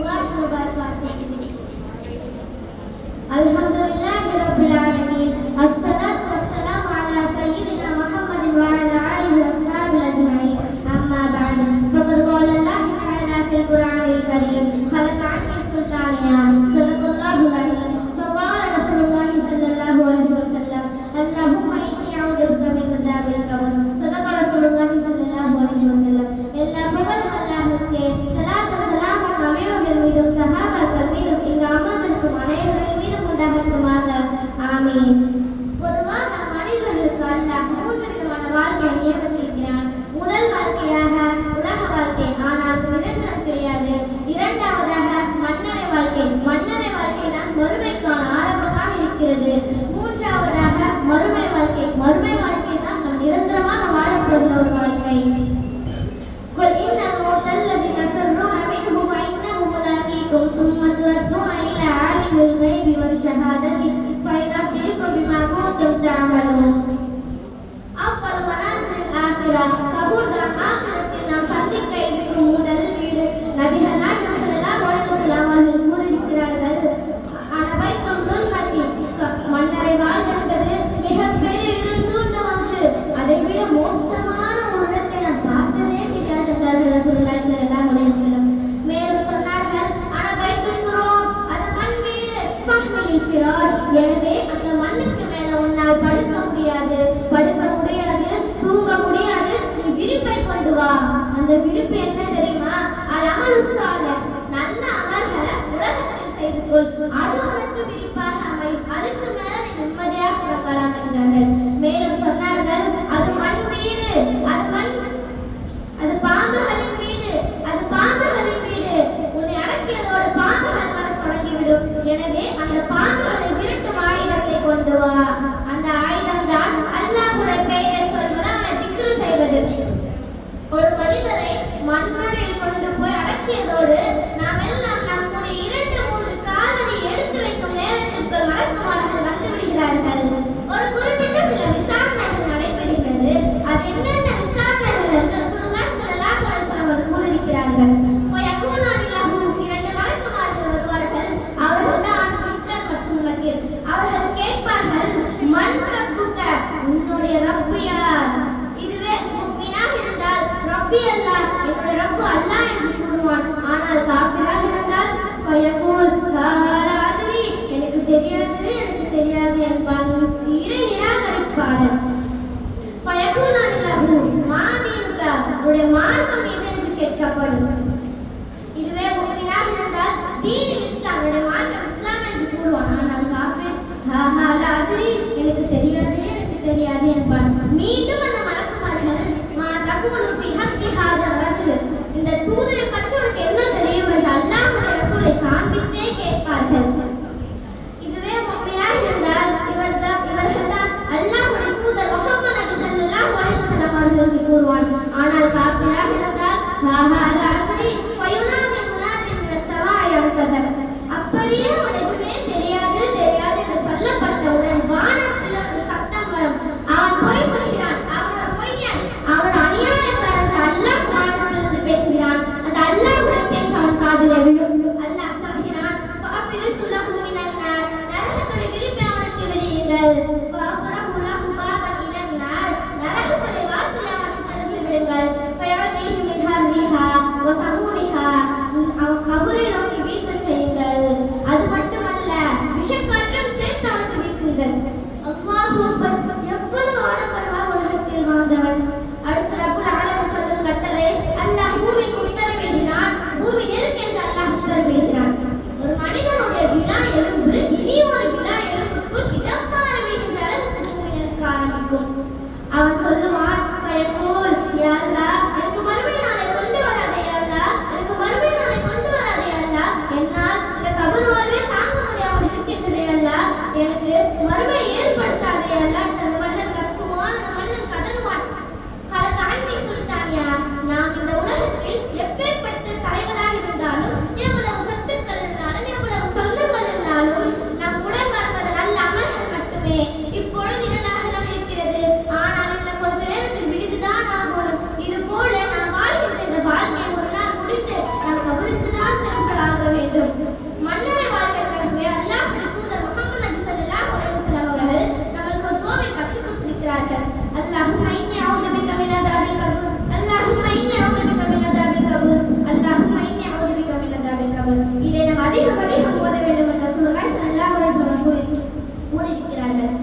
warahmatullahi wabarakatuh. Alhamdulillahi rabbil alamin. Assalatu wassalamu ala sayyidina Muhammadin wa ala alihi wa ashabihi ajma'in. Amma ba'd. Faqad qala Allah ta'ala fil Qur'anil Karim, khalaqa 'anni sultaniya. Sadaqallahu al-'azim. Faqala Rasulullah sallallahu alaihi wasallam, Allahumma inni a'udzu bika min adzabil qabr. Sadaqa Rasulullah sallallahu alaihi wasallam. எல்லா புகழும் அல்லாஹ்வுக்கே, ஸலாத்தும் ஸலாமும் நபிகள் மீதும் சஹாபாக்கள் மீதும் இங்கு அமர்ந்திருக்கும் அனைவரின் மீதும் உண்டாகட்டுமாக. ஆமீன். பொதுவாக மனிதர்களுக்கு அல்லாஹ் 3 விதமான வாழ்க்கையை நியமித்திருக்கிறான். முதல் வாழ்க்கையாக உலக வாழ்க்கை, ஆனால் நிரந்தரம் கிடையாது. இரண்டாவதாக மன்னரை வாழ்க்கை. மன்னரை வாழ்க்கை தான் மறுமைக்கான ஆரம்பமாக இருக்கிறது. மூன்றாவதாக மறுமை வாழ்க்கை. மறுமை வாழ்க்கை தான் நாம் நிரந்தரமாக வாழப்போகிற ஒரு வாழ்க்கை. قل إن الموت الذي تفرون منه فإنه ملاقيكم ثم تردون إلى عالم الغيب والشهادة فينبئكم بما كنتم تعملون. أول منازل الآخرة. கபூர் தான் ஆகிரத்தில் நாம் சந்திக்க இருக்கும் முதல் வீடு. நபிகள் நாயகம் ஸல்லல்லாஹு அலைஹி வஸல்லம் அவர்கள் கூறியிருக்கிறார்கள், அனபைத்துல் துல்மத்தி, மன்னரை வாழ் என்பது மிகப்பெரிய இருள் சூழ்ந்த ஒன்று. அதைவிட மோசமான ஒரு இடத்தை நான் பார்த்ததே தெரியாது என்றார்கள் ரசூலுல்லாஹி ஸல்லல்லாஹு அலைஹி வஸல்லம். மேலும் சொன்னார்கள், அனபைத்துல் துராப், அது மண் வீடு. ஃபஹ்மில் ஃபிராஷ், எனவே அந்த மண்ணுக்கு மேல உன்னால் படுக்க முடியாது, தூங்க முடியாது. நீ விரிப்பை கொண்டு வா. அந்த விரிப்பு என்ன தெரியுமா? அல் அமலு ஸாலிஹ், நல்ல அமல்களை உலகத்தில் செய்து கொள், அது உனக்கு விரிப்பாக அமையும். அதுக்கு மேல நீ நிம்மதியாக பிறக்கலாம் என்றார்கள். மேலும் சொன்னார்கள், அது மண் வீடு, அது பாம்புகளின் வீடு, உன்னை அடக்கியதோடு பாம்புகள் வர தொடங்கிவிடும். எனவே அந்த பாம்புகளை விரட்டும் ஆயுதத்தை கொண்டு வா. அந்த ஆயுதம் தான் அல்லாஹ்வுடைய பெயரை சொல்வது, அவனை திக்ரு செய்வது. ஒரு மனிதரை மண்மறையில் கொண்டு போய் அடக்கியதோடு நாம் எல்லாம் நம்முடைய 2-3 காலடி எடுத்து வைக்கும் நேரத்திற்குள் மலக்குமார்கள் வந்து விடுகிறார்கள். ஒரு குறிப்பிட்ட சில விசாரணைகள் நடைபெறுகிறது. அது என்னென்ன விசாரணைகள் என்று ரசூலுல்லாஹி ஸல்லல்லாஹு அலைஹி வஸல்லம் கூறியிருக்கிறார்கள். இரண்டு மலக்குமார்கள் வருவார்கள். அவர்கள் தான் முன்கர் மற்றும் நக்கீர். அவர்கள் கேட்பார்கள், மன் ரப்புக, உன்னுடைய ரப்பு யார்? இதுவே முஃமினாக இருந்தால் ரப்பி அல்லாஹ், என்னுடைய ரப்பு அல்லாஹ் என்று கூறுவான். ஆனால் காஃபிராக இருந்தால் ஃபயகூல் லா அத்ரி, எனக்கு தெரியாது என்பான். இறை நிராகரிப்பாளர். ஃபயகூலானி லஹு மா தீனுக, உன்னுடைய மார்க்கம் எது என்று கேட்கப்படும். இதுவே முஃமினாக இருந்தால் தீனில் இஸ்லாம், உன்னுடைய மார்க்கம் இஸ்லாம் என்று கூறுவான். ஆனால் காஃபிர் லா அத்ரி, எனக்கு தெரியாது என்பான். மீண்டும் அந்த மலக்குமார்கள் மா தகூலு ஃபீ ஹக்கி ஹாதர் ரஜுல், இந்த தூதரை பற்றி உனக்கு என்ன தெரியும் என்று அல்லாஹ்வுடைய ரசூலை காண்பித்தே கேட்பார்கள். இதுவே முஃமினாக இருந்தால் இவர்கள் தான் அல்லாஹ்வுடைய தூதர் முஹம்மது நபி ஸல்லல்லாஹு அலைஹி வஸல்லம் அவர்கள் என்று கூறுவான். ஆனால் காஃபிராக இருந்தால் லா அத்ரி ஃபயுனாதி முனாதி மினஸ் ஸமாஇ அன்கதர், அப்படியே உனக்கு எதுவுமே தெரியாது என்று சொல்லப்பட்டவுடன் வானத்தில் ஒரு சத்தம் வரும், அவன் பொய் சொல்கிறான், அவன் ஒரு பொய்யன், அவன் அநியாயக்காரன், அல்லாஹ் வானத்திலிருந்து பேசுகிறான். அந்த அல்லாஹ்வுடைய பேச்சு அவன் காதிலே விழும். அல்லாஹ் சொல்கிறான், ஃபஅஃபிரிசு லஹு மினன் நார், நரகத்துடைய விரிப்பை அவனுக்கு விரியுங்கள். ஃபஅஃபரஹு லஹு பாபன் இலன் நார், நரகத்துடைய வாசலை அவனுக்கு திறந்து விடுங்கள். ஃபயஅதீஹி மின் ஹர்ரிஹா வ சமூமிஹா, அவன் கபரை நோக்கி வீசச் செய்யுங்கள். அது மட்டுமல்ல, விஷக்காற்றும் சேர்த்து அவனுக்கு வீசுங்கள். அல்லாஹ் அக்பர், எவ்வளவு ஆடம்பரமாக உலகத்தில் வாழ்ந்தவன். அடுத்து ரப்புல் ஆலமீன் சொல்லும் கட்டளை, அல்லாஹ் பூமிக்கு உத்தரவிடுகிறான், பூமி நெருக்கென்று அல்லாஹ் உத்தரவிடுகிறான். ஒரு மனிதனுடைய விலா எலும்பு இனி ஒரு விலா எலும்புக்குள் இடம் மாற விடுகின்ற சொல்வார்கள். இதை நாம் அதிகம் அதிகம் ஓத வேண்டும் என்று ரசூலுல்லாஹி ஸல்லல்லாஹு அலைஹி வஸல்லம் கூறியிருக்கிறார்கள்.